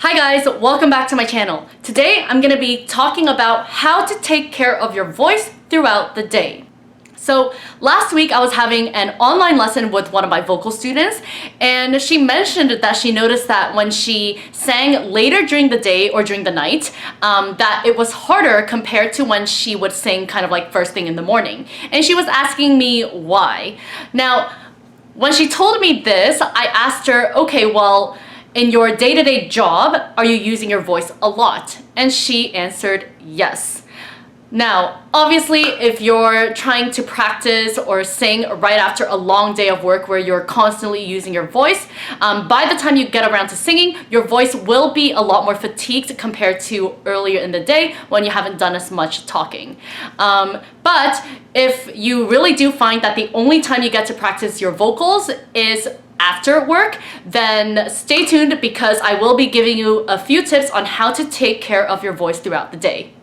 Hi guys, welcome back to my channel. Today I'm going to be talking about how to take care of your voice throughout the day. So last week I was having an online lesson with one of my vocal students, and she mentioned that she noticed that when she sang later during the day or during the night, that it was harder compared to when she would sing kind of like first thing in the morning. And she was asking me why. Now, when she told me this, I asked her, okay, well, in your day-to-day job, are you using your voice a lot? And she answered yes. Now, obviously, if you're trying to practice or sing right after a long day of work where you're constantly using your voice, by the time you get around to singing, your voice will be a lot more fatigued compared to earlier in the day when you haven't done as much talking. But if you really do find that the only time you get to practice your vocals is after work, then stay tuned because I will be giving you a few tips on how to take care of your voice throughout the day.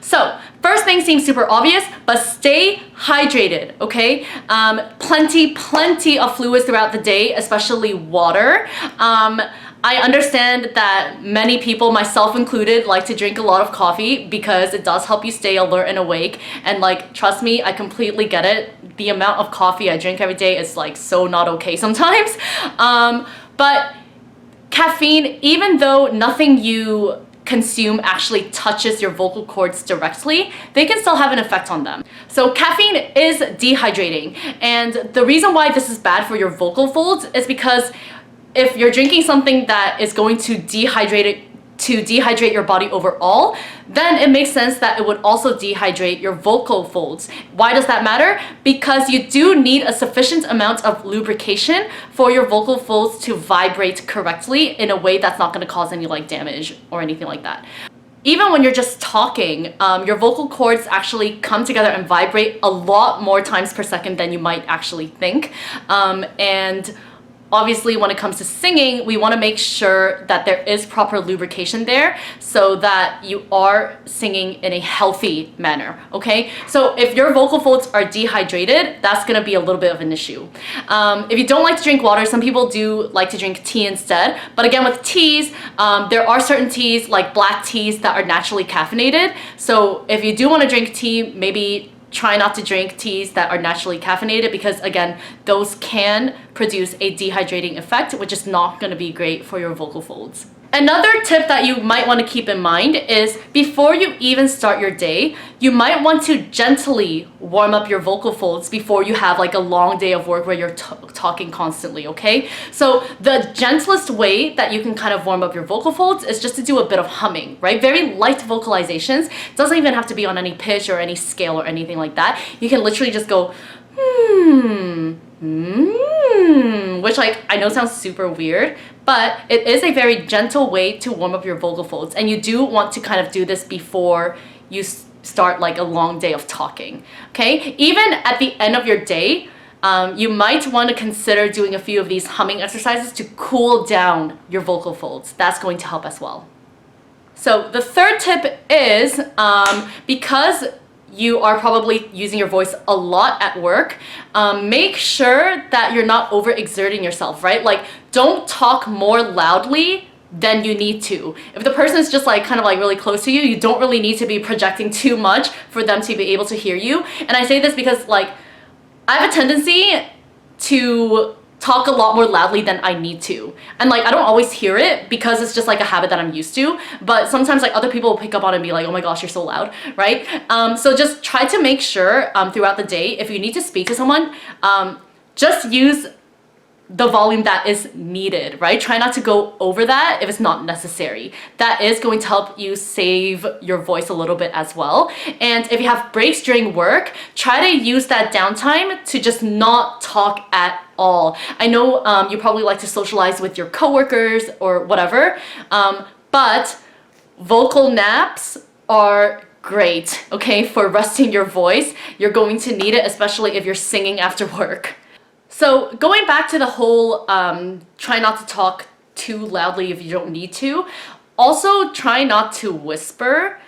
So, first thing seems super obvious, but stay hydrated, okay? Plenty of fluids throughout the day, especially water. I understand that many people, myself included, like to drink a lot of coffee because it does help you stay alert and awake. And like, trust me, I completely get it. The amount of coffee I drink every day is like so not okay sometimes. But caffeine, even though nothing you consume actually touches your vocal cords directly, they can still have an effect on them. So caffeine is dehydrating, and the reason why this is bad for your vocal folds is because if you're drinking something that is going to dehydrate your body overall, then it makes sense that it would also dehydrate your vocal folds. Why does that matter? Because you do need a sufficient amount of lubrication for your vocal folds to vibrate correctly in a way that's not going to cause any like damage or anything like that. Even when you're just talking, your vocal cords actually come together and vibrate a lot more times per second than you might actually think. And obviously, when it comes to singing, we want to make sure that there is proper lubrication there so that you are singing in a healthy manner, okay? So if your vocal folds are dehydrated, that's going to be a little bit of an issue. If you don't like to drink water, some people do like to drink tea instead. But again, with teas, there are certain teas like black teas that are naturally caffeinated. So if you do want to drink tea, maybe try not to drink teas that are naturally caffeinated because, again, those can produce a dehydrating effect, which is not going to be great for your vocal folds. Another tip that you might want to keep in mind is before you even start your day, you might want to gently warm up your vocal folds before you have like a long day of work where you're talking constantly, okay? So the gentlest way that you can kind of warm up your vocal folds is just to do a bit of humming, right? Very light vocalizations. It doesn't even have to be on any pitch or any scale or anything like that. You can literally just go, which like I know sounds super weird, but it is a very gentle way to warm up your vocal folds, and you do want to kind of do this before you start like a long day of talking, okay? Even at the end of your day, you might want to consider doing a few of these humming exercises to cool down your vocal folds. That's going to help as well. So the third tip is because you are probably using your voice a lot at work, make sure that you're not overexerting yourself, right? Like, don't talk more loudly than you need to. If the person is just like kind of like really close to you, you don't really need to be projecting too much for them to be able to hear you. And I say this because like I have a tendency to talk a lot more loudly than I need to. And like I don't always hear it because it's just like a habit that I'm used to, but sometimes like other people will pick up on it and be like, oh my gosh, you're so loud, right? So just try to make sure throughout the day, if you need to speak to someone, just use the volume that is needed, right? Try not to go over that if it's not necessary. That is going to help you save your voice a little bit as well. And if you have breaks during work, try to use that downtime to just not talk at all. I know you probably like to socialize with your coworkers or whatever, but vocal naps are great, okay, for resting your voice. You're going to need it, especially if you're singing after work. So going back to the whole try not to talk too loudly if you don't need to, also try not to whisper.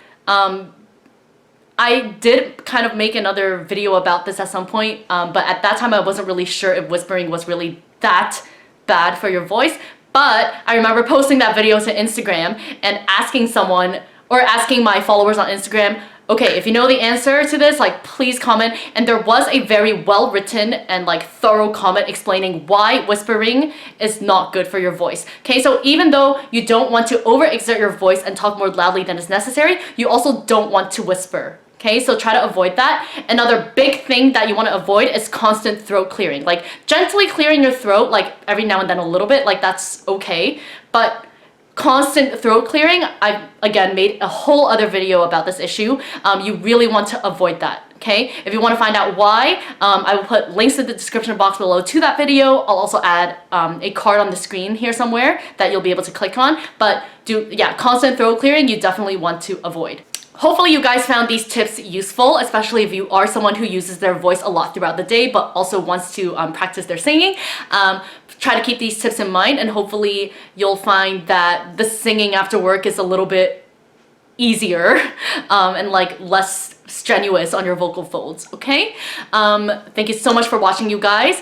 I did kind of make another video about this at some point, but at that time I wasn't really sure if whispering was really that bad for your voice, But I remember posting that video to Instagram and asking someone, or asking my followers on Instagram, okay, if you know the answer to this, like, please comment. And there was a very well written and like thorough comment explaining why whispering is not good for your voice. Okay, so even though you don't want to overexert your voice and talk more loudly than is necessary, you also don't want to whisper. Okay, so try to avoid that. Another big thing that you want to avoid is constant throat clearing. Like, gently clearing your throat, like every now and then a little bit, like that's okay. But constant throat clearing, I've again made a whole other video about this issue. You really want to avoid that. Okay, if you want to find out why, I will put links in the description box below to that video. I'll also add a card on the screen here somewhere that you'll be able to click on. But constant throat clearing you definitely want to avoid. Hopefully you guys found these tips useful, especially if you are someone who uses their voice a lot throughout the day but also wants to practice their singing. Try to keep these tips in mind, and hopefully you'll find that the singing after work is a little bit easier and like less strenuous on your vocal folds. Okay, thank you so much for watching, you guys.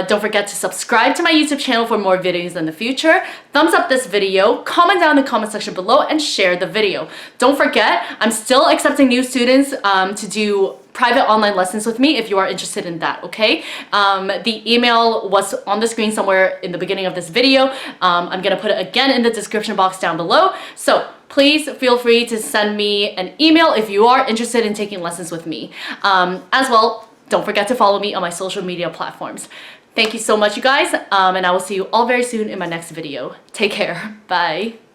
Don't forget to subscribe to my YouTube channel for more videos in the future. Thumbs up this video, comment down in the comment section below, and share the video. Don't forget, I'm still accepting new students to do private online lessons with me if you are interested in that. Okay, the email was on the screen somewhere in the beginning of this video. I'm gonna put it again in the description box down below, so please feel free to send me an email if you are interested in taking lessons with me. As well, don't forget to follow me on my social media platforms. Thank you so much, you guys, and I will see you all very soon in my next video. Take care. Bye.